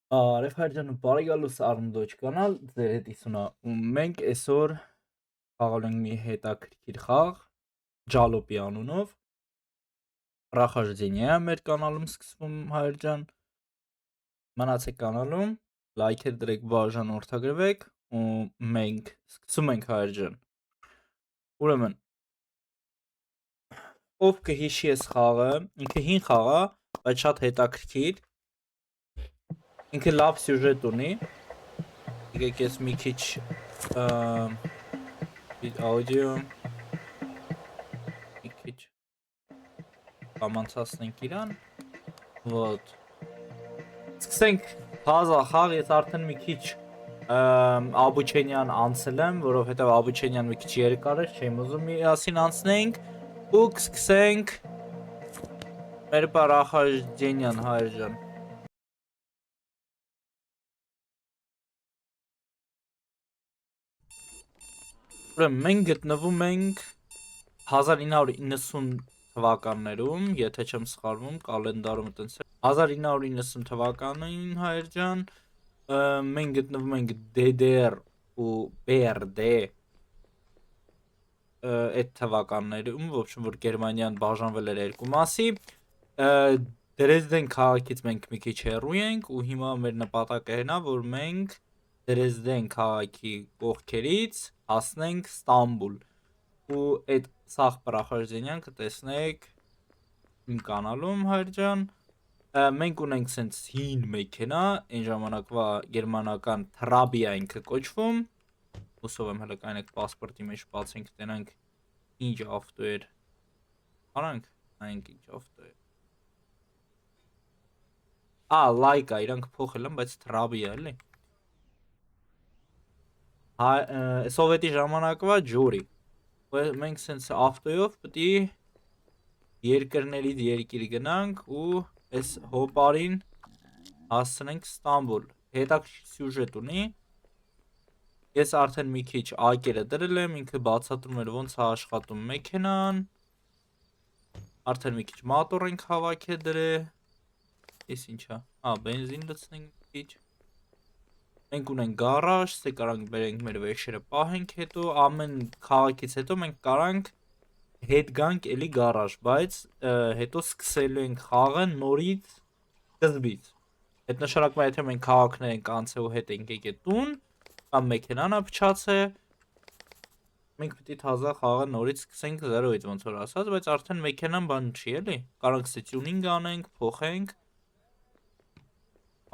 Արև Հայրջան, բարի գալուս Արմդոջ կանալ, ձեր հետ իսունա, ու մենք այսօր խաղալ ենք մի հետաքրքիր խաղ, Ջալոպի անունով, Ռախաժդենիա մեր կանալում սկսվում Հայրջան, մնացեք կանալում, լայքեր դրեք բաժան որդագրվեք, ու մենք սկսում ենք Հայրջան, ուրեմն, ով կհիշի ես խաղը, ինքը հին խաղա, բայց շատ հետաքրքիր, ինքը լավ սյուժետ ունի, եկեք ես մի քիչ audio մի քիչ կամանցացնենք իրան, ոտ, սկսենք բազա խաղ, ես արդեն մի քիչ Աբուչենյան անցել եմ, որովհետև Աբուչենյան մի քիչ երկար է, չեմ ուզում միասին անցնենք, ու կսկսենք մեր Ռախաժդենյան Հայրջան։ Ուրեմն մենք գտնվում ենք 1990 թվականներում, եթե չեմ սխալվում, կալենդարում տենց է 1990 թվականին Հայրջան, մենք գտնվում ենք DDR ու BRD այդ թվականներում, ոչ որ Գերմանիան բաժանվել էր երկու մասի, Դրեզդեն քաղաքից մենք մի քիչ հեռու ենք ու հիմա մեր նպատակը հենա, որ մենք Դրեզդեն քաղաքի կողքերից հասնենք Ստամբուլ ու այդ սաղ Ռախաժդենյան կտեսնեք իմ կանալում Հայրջան, մենք ունենք սենց հին մեքենա, այն ժամանակվա գերմանական Թրաբիա ինքը կոչվում, ուսով եմ հլը կայնեք պասպորտի մեջ բացենք տենանք ինչ ավտո էր, արանք, այնք ինչ ավտո էր, լայկա, իրանք փոխել եմ, բայց Թրաբիա էլի, սովետի ժամանակվա ջորի, մենք սենց ավտոյով պտի երկրներից երկիր գնանք ու այս հոպարին հասցնենք Ստամբուլ, հետաքրքիր սյուժետ ունի, ես արդեն մի քիչ ակերը դրել եմ, ինքը բացատրում էր ոնց է աշխատում մեքենան, արդեն մի քիչ մատոր ենք հավաքը դրե, ես ինչա, բենզին լցնենք մի քիչ, մենք ունենք գարաժ, ստե կարանք բերենք մեր վեշերը պահենք հետո, ամեն քաղաքից հետո մենք կարանք հետ գանք էլի գարաժ, բայց հետո սկսելու ենք խաղը նորից սկզբից, հետ նշանակում է եթե մենք քաղաքներ ենք անցել ու հետ ենք եկել տուն, կամ մեքենան է փչացել, մենք պիտի թազա խաղը նորից սկսենք 0-ից ոնց որ ասած, բայց արդեն մեքենան բան չի էլի, կարանք ստե տյունինգ անենք, փոխենք,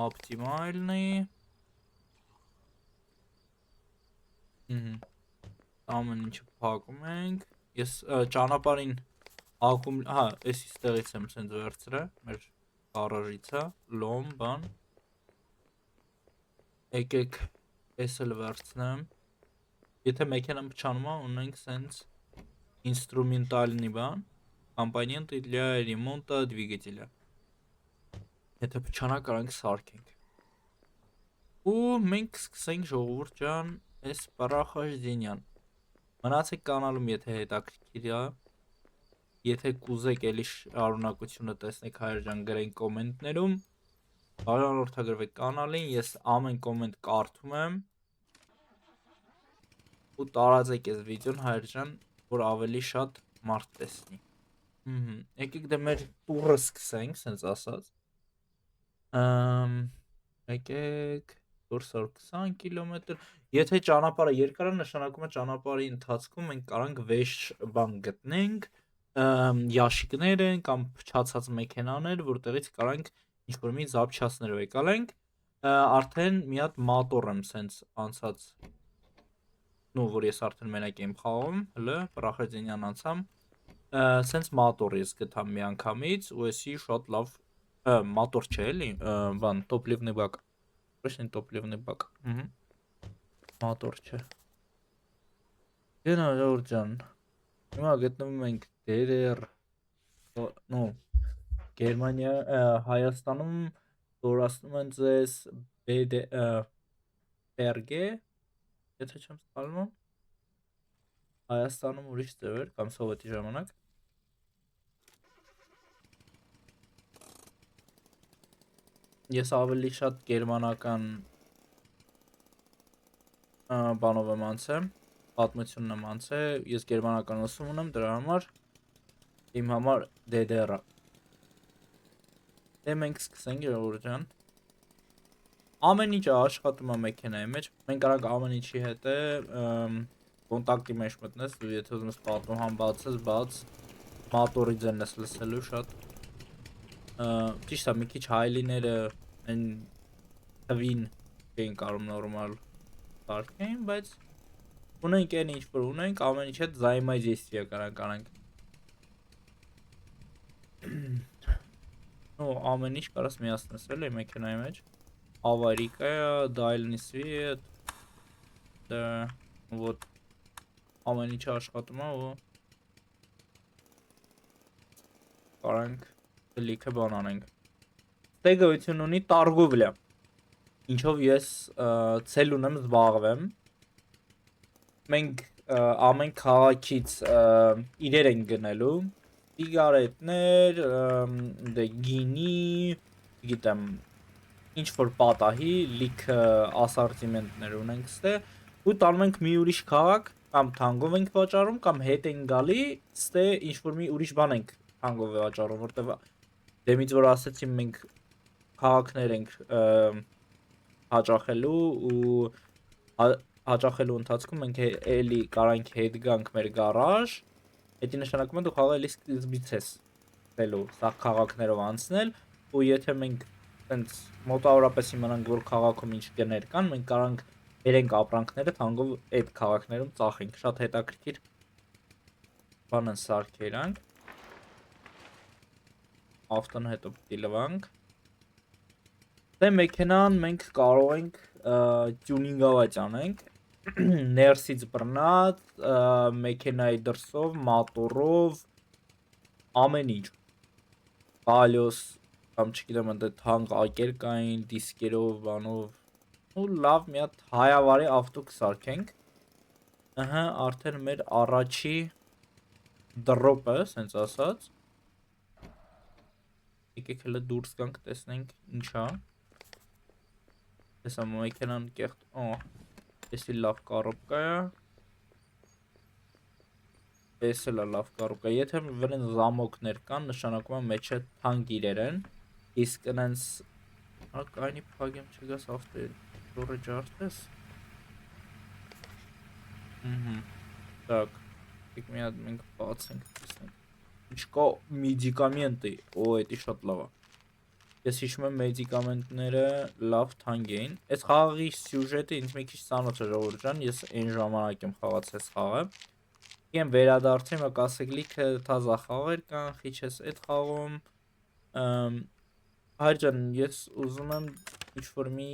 optimal-նի, ամեն ինչը փակում ենք, ես ճանապարհին ակում, էսի ստեղից եմ սենց վերցրել, մեր գարաժից է, լոմ, բան, եկեք ես էլ վերցնեմ, եթե մեքենան փչանում է, ունենք սենց ինստրումենտալնի բան, կամպանիան для ремонта двигателя, եթե փչանա կարանք սարքենք, ու մենք սկսենք ժողովուրդ ջան, այս Ռախաժդենյան, մնացեք կանալում, եթե հետաքրքիր է, եթե կուզեք էլի շարունակությունը տեսնեք Հայրջան գրենք կոմենտներում, բաժանորդագրվեք կանալին, ես ամեն կոմենտ կարդում եմ, ու տարածեք այս վիդեոն Հայրջան, որ ավելի շատ մարդ տեսնի, եկեք դե մեր տուրը սկսենք, սենց ասած, եկեք 420 կիլոմետր, եթե ճանապարհը երկար է, նշանակում է ճանապարհի ընթացքում մենք կարանք վեշ բան գտնենք, յաշիկներ են կամ փչացած մեքենաներ, որտեղից կարանք ինչ-որ մի զապչասներ վեկալենք, արդեն մի հատ մատոր եմ սենց անցած, որ ես արդեն մենակ եմ խաղում, հլը, Ռախաժդենյան անցամ, սենց մատոր ես գտամ մի անգամից, ու էսի շատ լավ, մատոր չէ էլի, բան, տոպլիվնի բակ, Точно топливный бак. Մատոր չէ։ Գնա ժողովուրդ ջան։ Հիմա գտնվում ենք Գերմանիա, Հայաստանում դորացնում են ձեզ BRG, եթե չեմ սխալվում։ Հայաստանում ուրիշ ձև էր, կամ սովետի ժամանակ։ Ես ավելի շատ գերմանական բանով եմ անցել, պատմությունն եմ անցել, ես գերմանական ուսում ունեմ, դրա համար իմ համար DDR-ը։ Դե մենք սկսենք ժողովուրդ ջան։ Ամեն ինչը աշխատում է մեքենայի մեջ, մենք կարանք ամեն ինչի հետ է կոնտակտի մեջ մտնես, դու եթե ուզում ես պատուհան բացես, բաց, մատորի ձենն ես լսելու շատ։ Ճիշտ է, մի քիչ հայլիները այն թվին չէին կարող նորմալ սարքեին, բայց ունենք այն ինչ որ ունենք, ամեն ինչ հետ взаимодействие կարանք։ Ну, ամեն ինչ կարաս միացնես էլի մեքենայի մեջ։ Аварийка, дальний свет, да, вот, ամեն ինչը աշխատում է ու կարանք լիքը բան անենք։ Դե գոյություն ունի տարգովլա, ինչով ես ցել ունեմ զբաղվեմ։ Մենք ամեն քաղաքից իրեր ենք գնելու, սիգարետներ, դե գինի, գիտեմ, ինչ որ պատահի, լիքը ասորտիմենտներ ունենք ստե, ու տանում ենք մի ուրիշ քաղաք, կամ թանգով ենք վաճառում, կամ հետ ենք գալի, ստե ինչ որ մի ուրիշ բան ենք թանգով վաճառում, որտեվ դեմից որ ասեցին մենք քաղաքներ ենք հաճախելու ու հաճախելու ընթացքում մենք էլի կարանք հետ գանք մեր գարաժ, դա նշանակում է դու խաղը էլի սկզբից ես խելու, սա քաղաքներով անցնել, ու եթե մենք տենց մոտավորապես իմանանք որ քաղաքում ինչ գներ կան, մենք կարանք երենք ապրանքները թանգով այդ քաղաքներում ծախենք, շատ հետաքրքիր բան են սարքերանք, ավտոն հետո պիտի լվանք, դե մեքենան մենք կարող ենք տյունինգավաճ անենք, ներսից բռնած, մեքենայի դրսով, մատորով, ամեն ինչ, կալյոս, կամ չգիտեմ ընդ թանկ ակեր կային, դիսկերով, բանով ու լավ մի հատ հայավարի ավտո կսարքենք, արդեն մեր առաջի դրոպը, սենց ասած, եկեք հլը դուրս գանք տեսնենք ինչա, տեսա մեքենան կեղտ, էսի լավ կարոպկա է, էս էլ է լավ կարոպկա, եթե վրեն զամոքներ կան, նշանակում է մեջը թանկ իրեր են, իսկ ընենց կայնի պագեմ չգաս ավտոյի դորը ջարդես, так, եկ մի հատ մենք բացենք, տեսնենք, ինչ կա մեդիկամենտի, էդի շատ լավ է, ես հիշում եմ մեդիկամենտները լավ թանկ էին, այս խաղի սյուժետը ինձ մի քիչ ծանոթ է ժողովուրդ ջան, ես այն ժամանակ եմ խաղացել այս խաղը, եմ վերադարձեմ, կասեք լիքը թազա խաղեր կան, խիչ ես այդ խաղում, հայր ջան, ես ուզում եմ ինչ-որ մի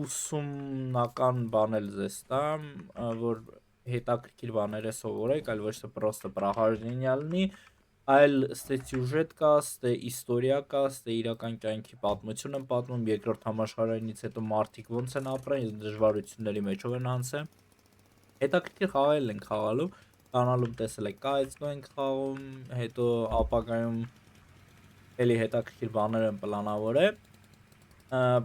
ուսումնական բան էլ ձեզ տամ, որ հետաքրքիր բաներ է սովորեք, այլ ոչ թե պրոստը պրախարժենյա լինի, այլ ստե սյուժետ կա, ստե իստորիա կա, ստե իրական կյանքի պատմություն են պատմում, երկրորդ համաշխարհայինից հետո մարդիկ ոնց են ապրել, դժվարությունների մեջով են անցել, հետաքրքիր խաղեր ենք խաղալու, կանալում տեսել եք կայծնու ենք խաղում, հետո ապագայում էլի հետաքրքիր բաներ են պլանավորել,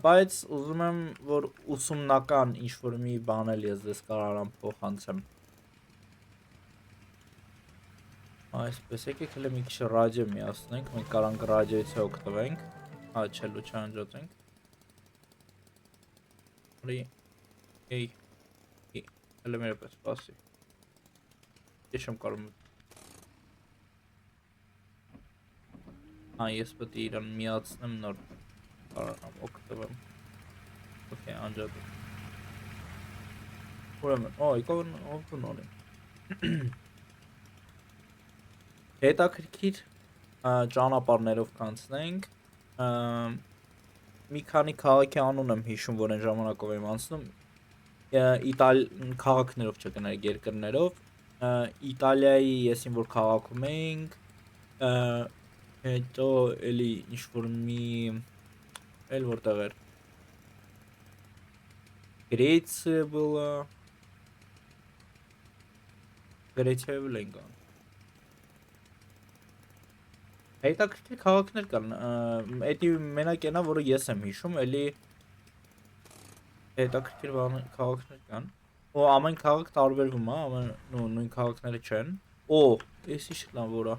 բայց ուզում եմ, որ ուսումնական ինչ-որ մի բան էլ ես ձեզ կարարամ փոխանցեմ, այսպես եկեք հլը մի քիչ ռադիո միացնենք, մենք կարանք ռադիոից օգտվենք, չէ լուչ անջատենք, հլը մեր պես պասի, ես չեմ կարում, ես պետք է իրան միացնեմ նոր կարանամ օգտվեմ, ոքե անջատեմ, ուրեմն, իկավն ովտուն ունի, հետաքրքիր ճանապարհներով կանցնենք, մի քանի քաղաքի անուն եմ հիշում, որ այն ժամանակով եմ անցնում, քաղաքներով չկներեք, երկրներով, Իտալիայի եսին որ քաղաքում էինք, հետո էլի ինչ-որ մի, էլ որտեղ էր, Գրեցիա была, Գրեցիայով էլ ենք ան, Հետաքրքիր քաղաքներ կան։ Էդի մենակ ենա, որը ես եմ հիշում, էլի հետաքրքիր քաղաքներ կան։ Ու ամեն քաղաք տարբերվում է, ամեն նույն քաղաքները չեն։ Օ, էս ի՞նչ լավ որա։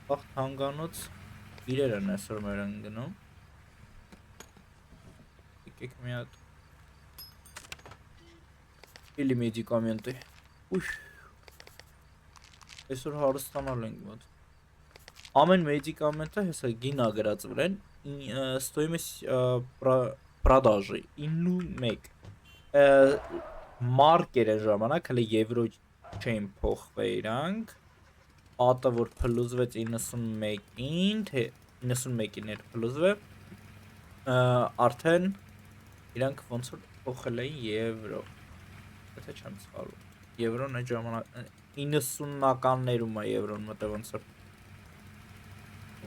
Բախ հանգանոց իրեր են այսօր մեր են գնում։ Եկեք մի հատ էլի մեդիկամենտը։ Ուշ, այսօր հարստանալ ենք մոտ։ Ամեն մեդիկամենտը հեսա գինա գրած վրան, стоимость продажи 91 մարկեր է ժամանակ, հələ եվրո չեն փոխվել իրանք, ատը որ փլուզվեց 91-ին, թե 91-ին էր փլուզվել, արդեն իրանք ոնց որ փոխել էին եվրո, եթե չեմ սխալվում, եվրոն այդ ժամանակ 90-ականներում է եվրոն մտել ոնց որ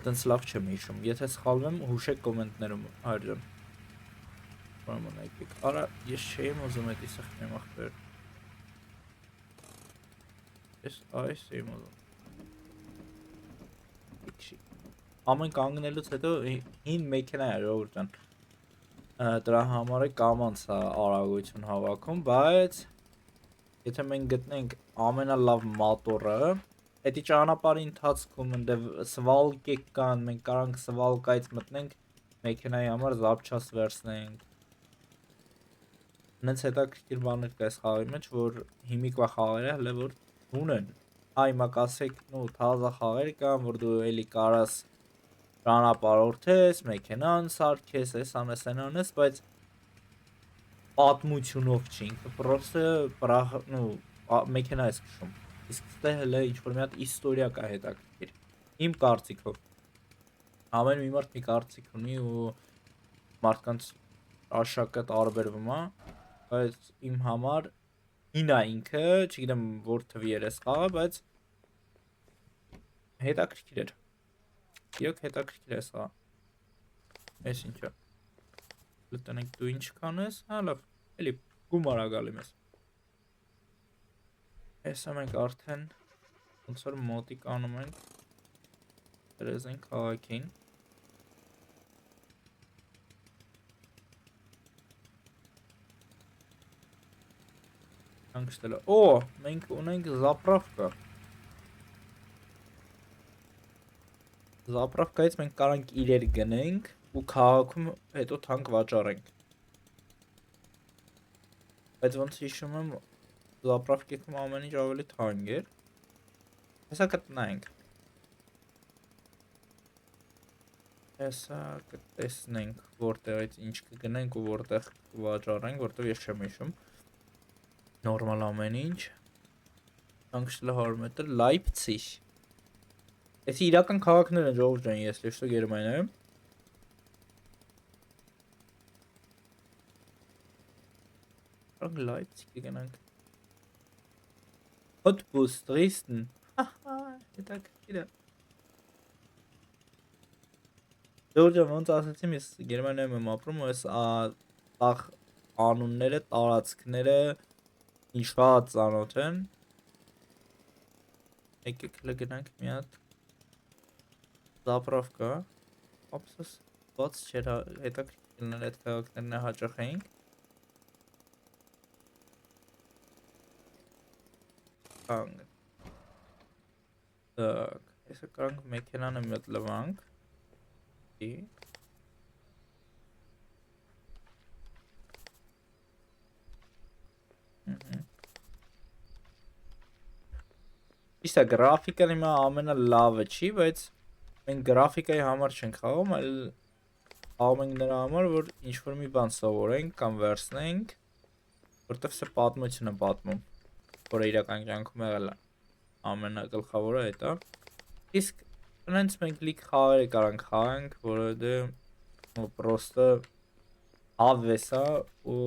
այդպես լավ չեմ հիշում, եթե սխալվեմ հուշեք կոմենտներում հայրան։ Ուրեմն եկեք, արա ես չեմ ուզում էդի սխմեմ ախպեր։ Ես այս եմ ուզում։ Ամեն կանգնելուց հետո հին մեքենա է ժողովուրդ ջան։ Դրա համար է կամանց արագություն հավաքում, բայց եթե մենք գտնենք ամենալավ մատորը, էդի ճանապարհի ընթացքում ընդ սվալկե կան, մենք կարանք սվալկայից մտնենք մեքենայի համար զապչաս վերցնենք։ Նենց հետաքրքիր բաներ կա այս խաղի մեջ, որ հիմիկվա խաղերը հələ որ ունեն։ Այ կասեք, նու թազա խաղեր կան, որ դու էլի կարաս ճանապարհորդես, մեքենան սարքես, էս անես, այն անես, բայց պատմությունով չի, ինքը պրոստը մեքենա ես քշում։ Իսկ ստե հələ ինչ-որ մի հատ իստորիա կա հետաքրքիր։ Իմ կարծիքով։ Ամեն մի մարդ մի կարծիք ունի ու մարդկանց աշակը տարբերվում է, բայց իմ համար ինա ինքը, չգիտեմ որ թվի էր այս խաղը, բայց հետաքրքիր էր։ Իրոք հետաքրքիր է այս խաղը։ Էս ինչա։ Լտնենք դու ինչ կանես, հա լավ, էլի գումար ա գալի մեզ։ Հեսա մենք արդեն ոնց որ մոտիկ անում ենք դրեզեն քաղաքին։ Անկստելը, օ, մենք ունենք զապրավկա։ Զապրավկայից մենք կարանք իրեր գնենք ու քաղաքում հետո թանկ վաճառենք։ Բայց ոնց հիշում եմ զապրավկեքում ամեն ինչ ավելի թանկ էր։ Հեսա կտնայինք։ Հեսա կտեսնենք որտեղից ինչ կգնենք ու որտեղ կվաճառենք, որտեղ ես չեմ հիշում։ Նորմալ ամեն ինչ։ Անկստելը 100 մետր, Լայպցիգ։ Էսի իրական քաղաքներ են ժողովուրդ ջան, если что Գերմանիայում։ Frank Leipzig գնանք։ Cottbus, Dresden։ Հահա, հետաքրքիր է։ Ժողովուրդ ջան, ոնց ասացիմ, ես Գերմանիայում եմ ապրում, ու ես տախ անունները, տարածքները ինչ շատ ծանոթ են։ Եկեք հələ գնանք մի հատ զապրավկա։ Ապսոս բաց չէր, հետաքրքիր լիներ այդ քաղաքներն հաճախեինք։ Անգ։ Так, հեսա կարանք մեքենանը մի հատ լվանք։ Իսկ գրաֆիկան հիմա ամենալավը չի, բայց մենք գրաֆիկայի համար չենք խաղում, այլ խաղում ենք նրա համար, որ ինչ-որ մի բան սովորենք կամ վերցնենք, որտեղ սա պատմություն է պատմում, որը իրական կյանքում եղել է։ Ամենագլխավորը այդ է։ Իսկ հենց մենք լիք խաղեր կարանք խաղանք, որը դե պրոստը հավես է ու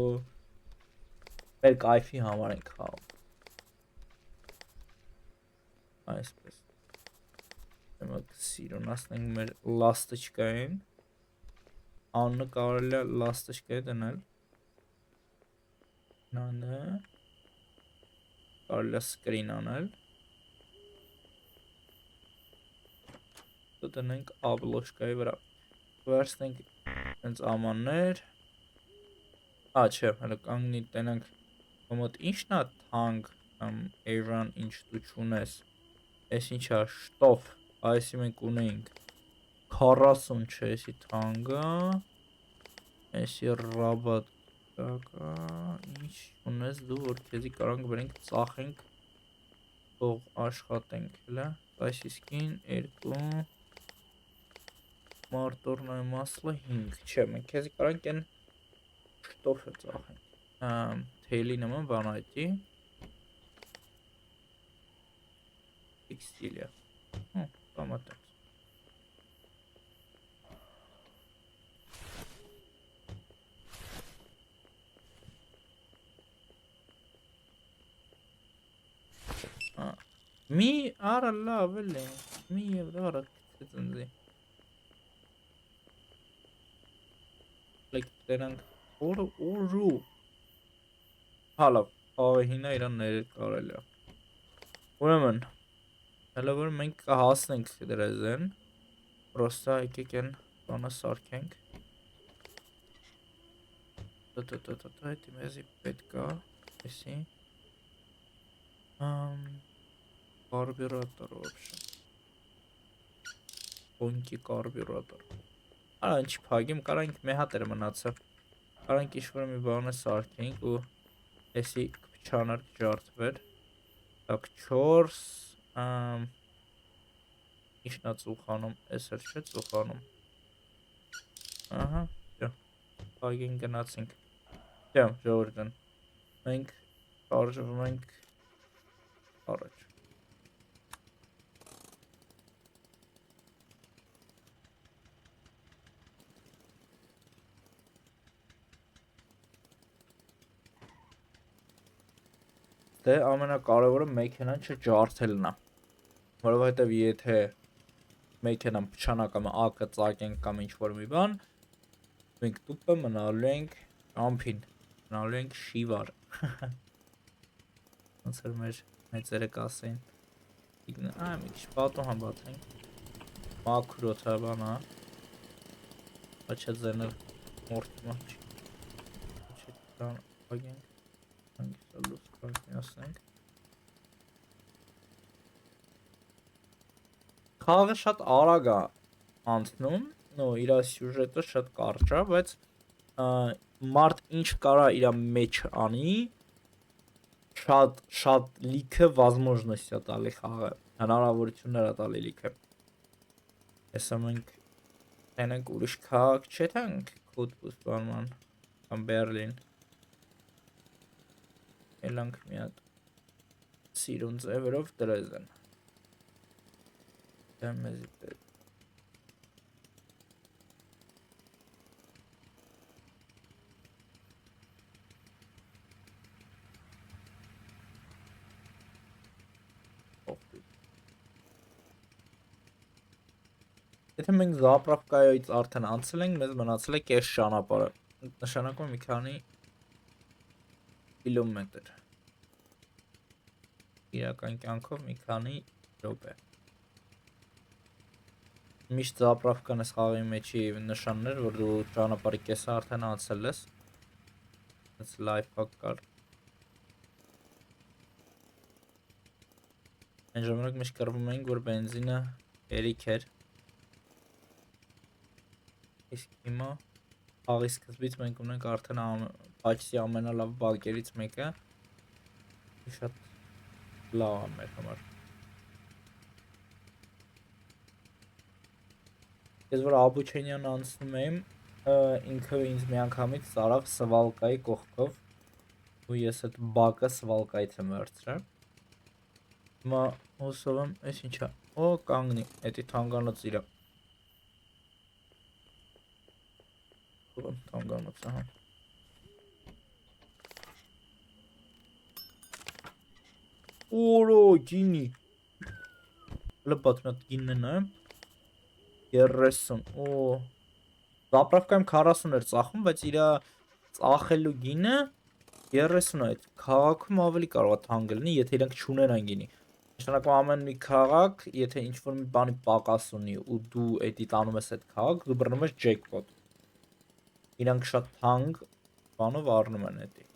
մեր կայֆի համար ենք խաղում։ Այսպես։ Հիմա սիրունացնենք մեր լաստիճկային։ Անունը կարելի է լաստիճկայի դնել։ Նանը կարելի է սկրին անել։ դնենք աբլոշկայի վրա։ Վերցնենք հենց ամաններ։ Չէ, հələ կանգնի տենանք մոտ ինչն է թանկ կամ Asian ինչ դու չունես։ Այս ինչա շտով, այսի մենք ունեինք 40 չէ, էսի թանգա, էսի ռաբատ կա, ինչ ունես դու, որ քեզի կարանք բերենք ծախենք, թող աշխատենք, հլա, այսիսկին 2 մարտորնայ մասլը 5, չէ, մենք քեզի կարանք են շտով է ծախենք, թեյլի նման բան այդի, տեքստիլիա, կամատենց։ Մի արա լավ էլ է, մի եվ արա կծեց ընձի։ Լեք տենանք օրու։ Հալավ, ավեհինա իրան ներել կարել է։ Ուրեմն, հելա որ մենք կհասնենք դրեզեն, պրոստա եկեք են բանը սարքենք։ Հետի մեզի պետք է, էսի։ Կարբյուրատոր ոբշը Բոնքի կարբյուրատոր Արա ինչ պագիմ կարանք մի հատ էր մնացը Կարանք իշվոր մի բան է սարքենք ու էսի կպչանար կջարդվեր Так 4 Իշնա ծուխանում ես էր չէ ծուխանում Ահա պագին գնացինք Դեմ ժողորդեն Մենք արժվում ենք առաջ Դե ամենակարևորը մեքենան չջարդելն է որովհետև եթե մեքենան փչանա կամ ակը ծակենք կամ ինչ-որ մի բան մենք տուպը մնալու ենք ամփին մնալու ենք շիվար ոնց որ մեր մեծերը կասեն մի քիչ պատոհան բացենք մաքրոթա բանա աչա ձենել մորտմա չտան ագենք Անգիսալուս կարտնյասնենք Խաղը շատ արագ է անցնում, իրա սյուժետը շատ կարճ է, բայց մարդ ինչ կարա իրա մեջ անի, շատ լիքը возможность է տալի խաղը, հնարավորություններ է տալի լիքը։ Հեսա մենք տենենք ուրիշ քաղաք չետանք Կոդբուս բանման կամ Բերլին։ Էլանք մի հատ սիրուն ձևերով դրեզեն։ Մեզի պետ Եթե մենք զապրավկայից արդեն անցել ենք, մեզ մնացել է կես ճանապարհը, նշանակում մի քանի կիլոմետր։ Իրական կյանքով մի քանի րոպե։ Միշտ զապրավկան ես խաղի մեջի նշաններ, որ դու ճանապարհի կեսը արդեն անցել ես։ Այս լայֆ հակ կար։ Այն ժամանակ միշտ կռվում էինք, որ բենզինը հերիք էր։ Իսկ հիմա խաղի սկզբից մենք ունենք արդեն բաճսի ամենալավ բակերից մեկը շատ լավ է մեր համար Ես որ Աբուչենյան անցնում եմ ինքը ինձ միանգամից ծարավ սվալկայի կողքով ու ես այդ բակը սվալկայից եմ վերցրել Հիմա հուսով եմ այս ինչա Օ կանգնի էդի թանգանոց իրա Թանգանոց ահա Օրո գինի Լպատ մի հատ գինն է նայեմ 30 Օ Զապրավկայում 40 էր ծախում, բայց իրա ծախելու գինը 30 է այդ քաղաքում ավելի կարող է թանկ լինի, եթե իրանք չունենան գինի Նշանակում ամեն մի քաղաք, եթե ինչ-որ մի բանի պակաս ունի ու դու էդի տանում ես այդ քաղաք, դու բռնում ես jackpot։ Իրանք շատ թանկ բանով առնում են էդի։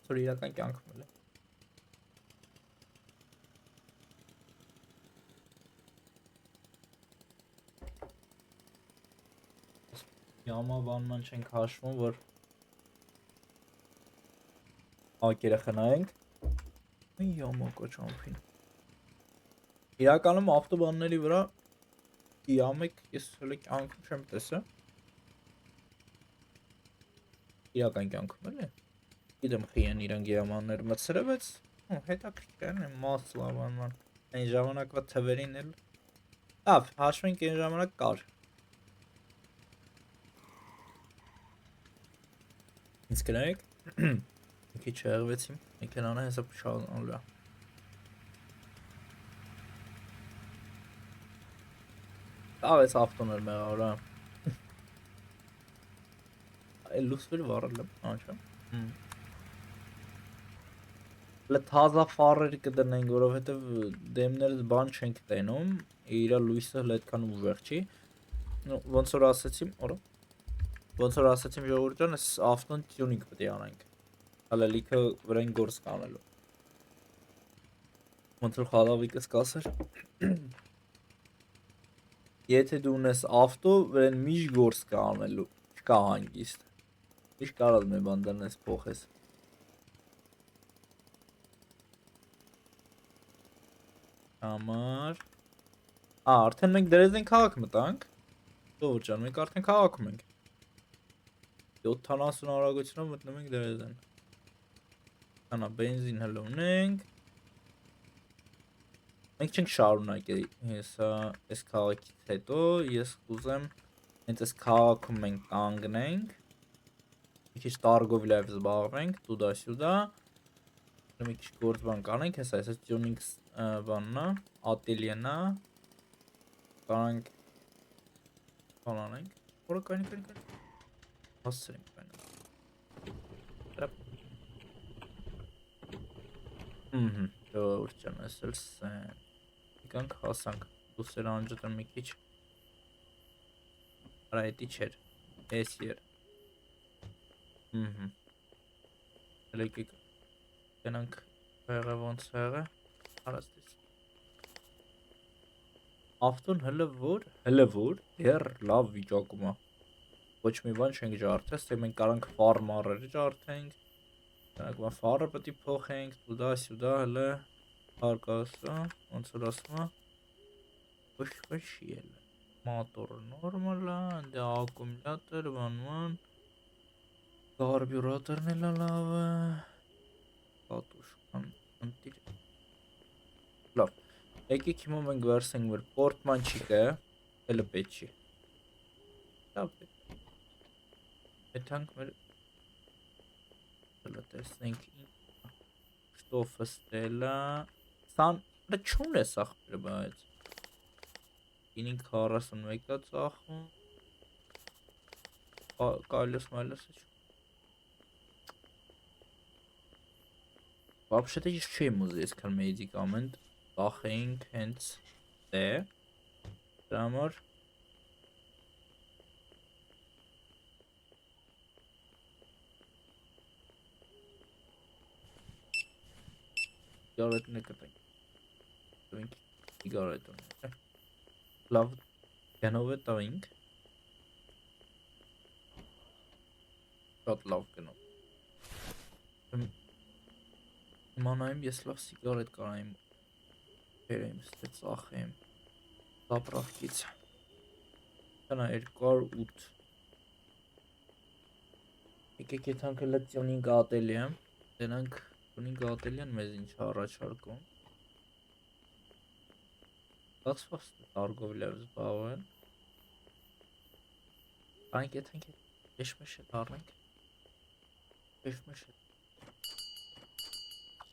Որ իրական կյանքում էլ է։ Յամաբանման չենք հաշվում, որ ակերը խնայենք։ Յամակա ճամփին։ Իրականում ավտոբանների վրա յամեք ես հələ կյանքում չեմ տեսա։ Իրական կյանքում էլ է։ Գիտեմ խի են իրանք յամաններ մցրվեց, հետաքրքիր է մասլավանման։ Այն ժամանակվա թվերին էլ լավ, հաշվենք այն ժամանակ կար։ Ինձ գնայեք։ Մի քիչ եղվեցիմ, մեքենան հեսա փշանալու է։ Տավեց ավտոներ մեղարա։ Այ լուսվեր վառել եմ, անչա։ Հələ թազա ֆարեր կդնենք, որովհետև դեմներս բան չենք տենում, իր լույսը հələ այդքան ուժեղ չի։ Ոնց որ ասացիմ, օրա։ Ոնց որ ասացիմ ժողովուրդ ջան, այս ավտոն տյունինգ պետք է անենք։ Հələ լիքը վրան գործ կանելու։ Ոնց որ խալավիկս կասեր։ Եթե դու ունես ավտո, վրան միշտ գործ կանելու, չկա հանգիստ։ Միշտ կարաս մի բան դնես փոխես։ Համար։ Արդեն մենք դրեզդեն քաղաք մտանք։ Ժողովուրդ ջան, մենք արդեն քաղաքում ենք։ 70 արագությունով մտնում ենք դրեզդեն։ Անա բենզին հələ ունենք։ Մենք չենք շարունակել այս քաղաքից հետո, ես կուզեմ հենց այս քաղաքում մենք կանգնենք։ Մի քիչ տարգով լավ զբաղվենք, տուդա սյուդա։ Մի քիչ գործ բան կանենք, հեսա այս տյունինգ բանն է, ատելյեն է։ Կանանք բան անենք։ Որը կանի։ Հասցրենք կանի։ Ժողովուրդ ջան, այսօր սեն։ Եկանք հասանք, դուսեր անջտն մի քիչ։ Արա էդի չեր, ես եր։ Հələ եկեք գնանք եղը ոնց եղը, հարաստից։ Ավտոն հələ որ, դեռ լավ վիճակում է։ Ոչ մի բան չենք ջարդես, թե մենք կարանք ֆար մարեր ջարդենք։ Դրանք ֆարը պետք է փոխենք, տուդա սյուդա հələ հարկասա, ոնց որ ասում է։ Ոչ ելը։ Մոտորը նորմալ է, դե ակումուլյատոր, բանման։ Կարբյուրատորն էլ լավ է։ Կատուշկան ընտիր։ Լավ։ Եկեք հիմա մենք վերցնենք մեր պորտմանչիկը, հələ պետք չի։ Լավ է։ Եթանք մեր հələ տեսնենք շտոֆը ստելա։ Սան չուն է սախպերը բայց։ 941 է ծախում։ Կալյոս մալյոսը չու։ Вообще-то ես չեմ ուզի այսքան մեդիկամենտ ծախեինք հենց դե։ Դրա համար Սիգարետն է կտենք։ Տվենք սիգարետն։ Լավ գնով է տվենք։ Շատ լավ գնով։ Իմանայիմ ես լավ սիգարետ կարայիմ բերեմ, ստե ծախեմ լապրախկից։ Կանա 208։ Եկեք եթանք հələ տյունինգ ատելյե, դենանք տյունինգ ատելյան մեզ ինչ առաջարկում։ Բացված տարգով լավ զբաղվել։ Կանք եթանք եշմեշ է դարնենք։ Եշմեշ է։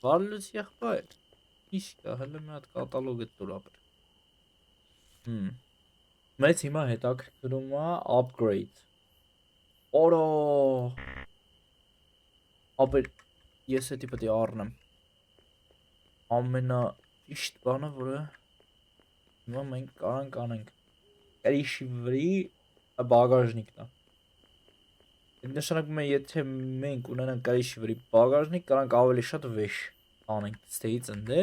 Վարլուց եղբայր։ Իշկա, հələ մի հատ կատալոգը տուր ապր։ Մեծ հիմա հետաքրքրում է upgrade։ Օրո։ Ապր ես էդի պետք է առնեմ։ Ամենա ճիշտ բանը, որը հիմա մենք կարանք անենք։ Կրիշի վրի բագաժնիկն է։ Այդ նշանակում է, եթե մենք ունենանք կրիշի վրի բագաժնիկ, կարանք ավելի շատ վեշ անենք ստեից ընդե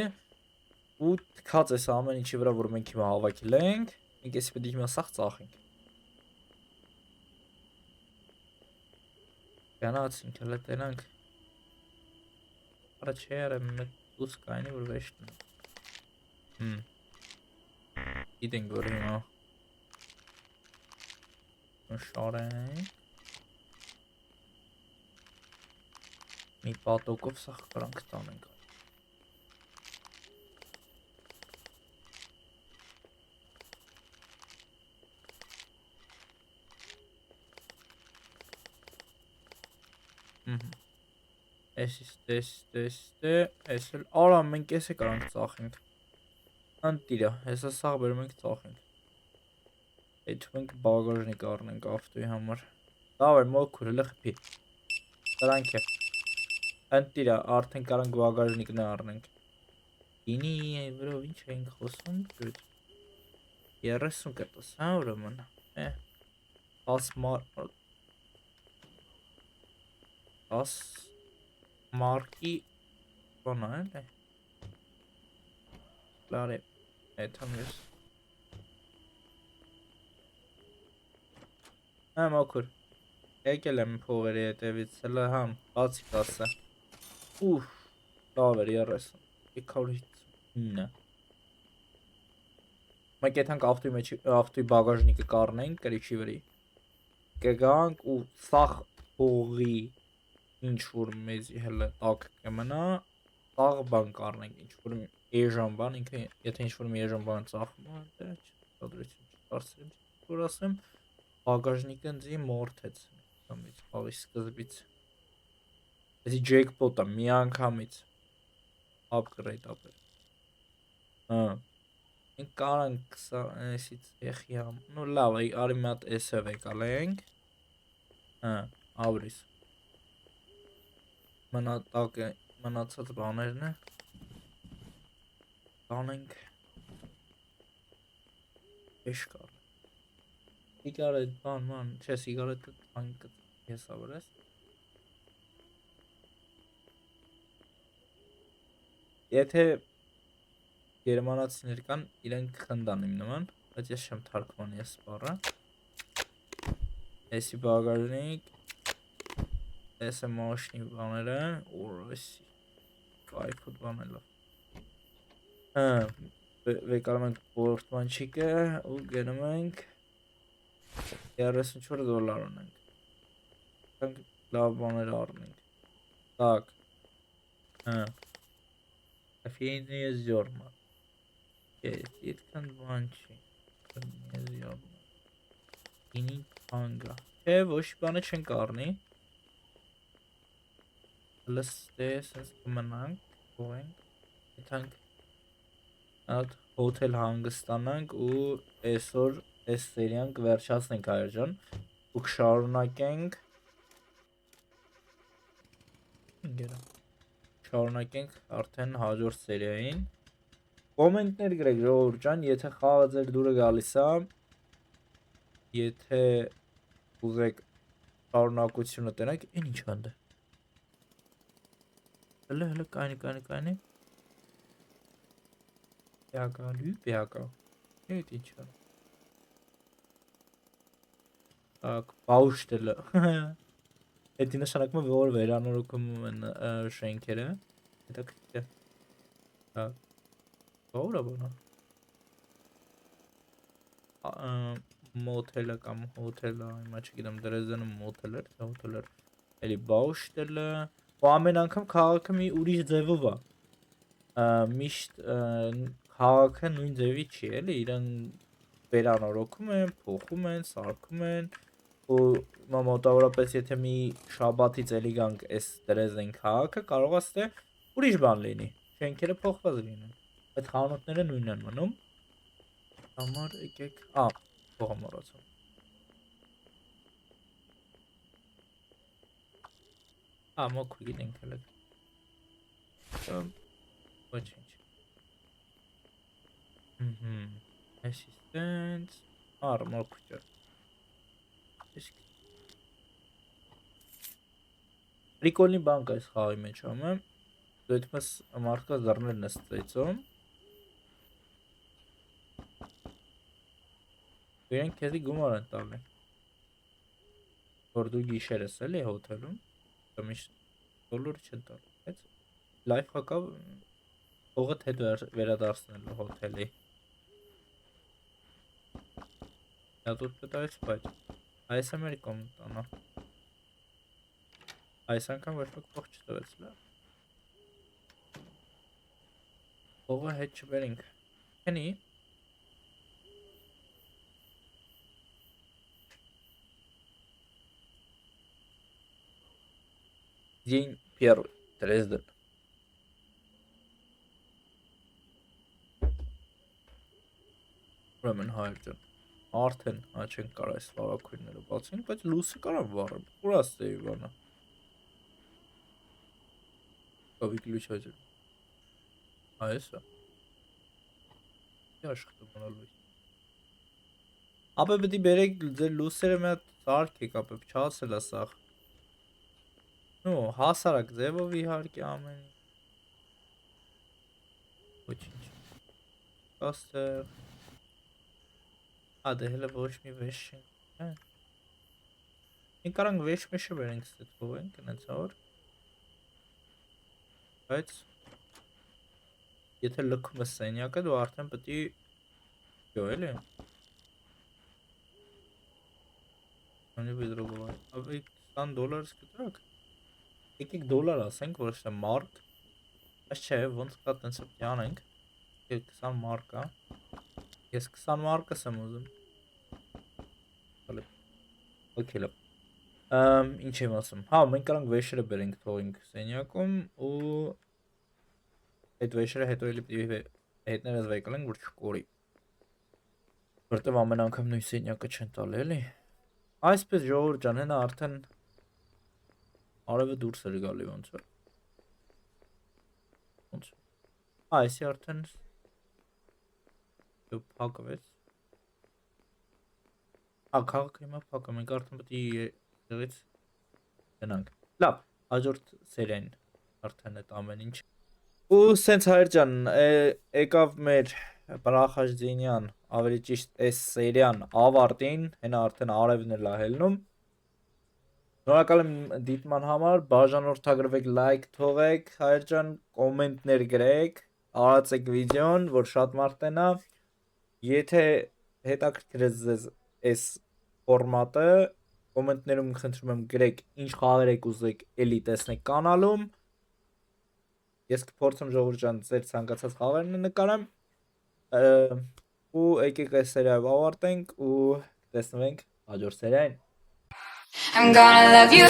ու թքած էս ամեն ինչի վրա, որ մենք հիմա հավաքել ենք, մենք էսի պետք է հիմա սաղ ծախենք։ Գնացինք, հələ տենանք։ Արա չէ, արա մեկ դուս կայնի, որ վեշ տնեմ։ Գիտենք, որ հիմա շարենք։ Մի պատոկով սաղ կարանք տանենք։ Էսի էլ արա մենք էս է կարանք ծախենք։ Անտիրա, հեսա սաղ բերում ենք ծախենք։ Այդ մենք բագաժնիկ առնենք ավտոյի համար։ Դավեր մոքուր հլը խպի։ Դրանք է։ Անտիրա, արդեն կարանք բագաժնիկն առնենք։ Ինի վրով ինչ ենք խոսում ջույտ։ 30 կտս, հա ուրեմն։ 10 մարկի բան է, էլի։ Լար է, այդ համ ես։ Հա մոքուր։ Եկել եմ փողերի հետևից, հլը համ, բացի կասը։ Ուֆ, դավեր 30, 259։ Մենք եթանք ավտոյի բագաժնիկը կարնենք կրիչի վրի։ Կգանք ու սաղ փողի ինչ-որ մեզի հլը տակ կմնա, սաղ բան կարնենք, ինչ-որ էժան բան, ինքը եթե ինչ-որ մի էժան բան ծախում է, դե չտադրություն չտարսրեմ, որ ասեմ, բագաժնիկը ընձի մորթեց, աղի սկզբից, էսի ջեքպոտ է, մի անգամից, upgrade ապեր, մենք կարանք էսից էխի համ, նու լավ, արի մատ էսև եկալենք, ավրիս, մնացած բաներն է, անենք, էշ կար, Սիգարետ, բան, չէ, սիգարետը տանկը ես ավրես։ Եթե գերմանացիներ կան, իրենք խնդան իմ նման, բայց ես չեմ թարգմանի ես բառը։ Էսի բագաժնիկ, էս է մաշնի բաները, օրեսի, կայֆուտ բանելով։ Վեկարում ենք պորտմանչիկը ու գնում ենք 34 դոլար ունենք, լավ բաներ առնենք, տակ, Кофейные зерна, իդքան բան չի, ինի հանգա, թե ոչ բանը չենք առնի, լստե սենց կմնանք, կողենք, եթանք այդ հոթել հանգստանանք ու այսօր այս սերիան կվերջացնենք հայրջան ու կշարունակենք արդեն հաջորդ սերիային կոմենտներ գրեք ժողովուրդ ջան, եթե խաղը ձեր դուրը գալիս է, եթե ուզեք շարունակությունը տնեք, են ինչ հանդը հլը կայնի Պյակա, էդ ինչ է Так, բաուշտելը Էդի նշանակում է, որ վերանորոգում են շենքերը հետաքրքիր է Բաուրա բանա Մոթելը կամ հոթելը, հիմա չգիտեմ Դրեզդենում մոթել էր, թե հոթել էր Էլի բաուշտելը ու ամեն անգամ քաղաքը մի ուրիշ ձևով է Միշտ քաղաքը նույն ձևի չի էլի, իրան վերանորոգում են, փոխում են, սարքում են ու մոտավորապես եթե մի շաբաթից էլի գանք այս Դրեզդեն քաղաքը կարող է ստե ուրիշ բան լինի, շենքերը փոխված լինեն, այդ խանութները նույնն են մնում, համար եկեք, փողը մոռացա, մոքուր գիտենք հելեք, ոչինչ Assistant armor kuchar. Prикольный բան կա այս խաղի մեջ ամը։ Դուք մարդկա զառներն ես ծայցում։ Իրենք քեզի գումար են տալի։ Որ դու գիշեր ես էլի հոթելում, միշտ դոլար չեն տալի, բայց լայֆ հակա փողը թե վերադարձնելու հոթելի։ Я тут пытаюсь спать. Այս ամերի կոմենտանա։ Այս անգամ ոչ ոք փող չտվեց, լա։ Փողը հետ չբերենք։ Քանի День первый. Дрезден. Ուրեմն հայրջան։ Արդեն չեն կարող այս վարակույրները բացենք, բայց լույսը կարող վառել։ Ուր աստեի բանը։ Выключатель. Это. Я что монолог. Ապա պետք է բերեք ձեր լույսերը մի հատ ծարքեք, ապա չասել ասախ։ Ну, հասարակ ձևով իհարկե ամեն։ Ոչինչ։ Կաստեր։ Դե հələ ոչ մի վեշ չենք։ Մենք կարանք վեշ մեշը բերենք ստեթով ենք, այնց որ։ Բայց եթե լքում ես սենյակը, դու արդեն պետք է գո էլի։ Անի վիդրոգով։ Ապա $20 կտրակ։ Եկեք դոլար ասենք, ոչ թե մարկ։ Այս չէ, ոնց կա տենց անենք։ 20 մարկ է։ Ես 20 մարկս եմ ուզում։ Okay, լավ։ Ինչ եմ ասում։ Հա, մենք կարանք վեշերը բերենք թողենք սենյակում ու այդ վեշերը հետո էլի պիտի հետներս վեկլենք, որ չկորի։ Որտեվ ամեն անգամ նույն սենյակը չեն տալ էլի։ Այսպես ժողովուրդ ջան, հենա արդեն արևը դուրս էր գալի ոնց որ։ Ոնց։ Այսի արդեն փակվեց։ Քաղաքը հիմա փակա, մենք արդեն պետք է դրից գնանք։ Լավ, հաջորդ սերիան արդեն այդ ամեն ինչ։ Ու սենց հայր ջան, եկավ մեր Պրախաշդինյան, ավելի ճիշտ այս սերիան ավարտին, հենա արդեն արևն էլ է հելնում։ Շնորհակալ եմ դիտման համար, բաժանորդագրվեք, լայք թողեք, հայր ջան, կոմենտներ գրեք, արածեք վիդեոն, որ շատ մարդ տենա։ Եթե հետաքրքրեց ձեզ այս ֆորմատը, կոմենտներում խնդրում եմ գրեք ինչ խաղեր եք ուզեք էլի տեսնեք կանալում։ Ես կփորձեմ ժողովուրդ ջան ձեր ցանկացած խաղերն նկարեմ։ Ու եկեք այս սերիայով ավարտենք ու տեսնվենք հաջորդ սերիային։ I'm gonna love you.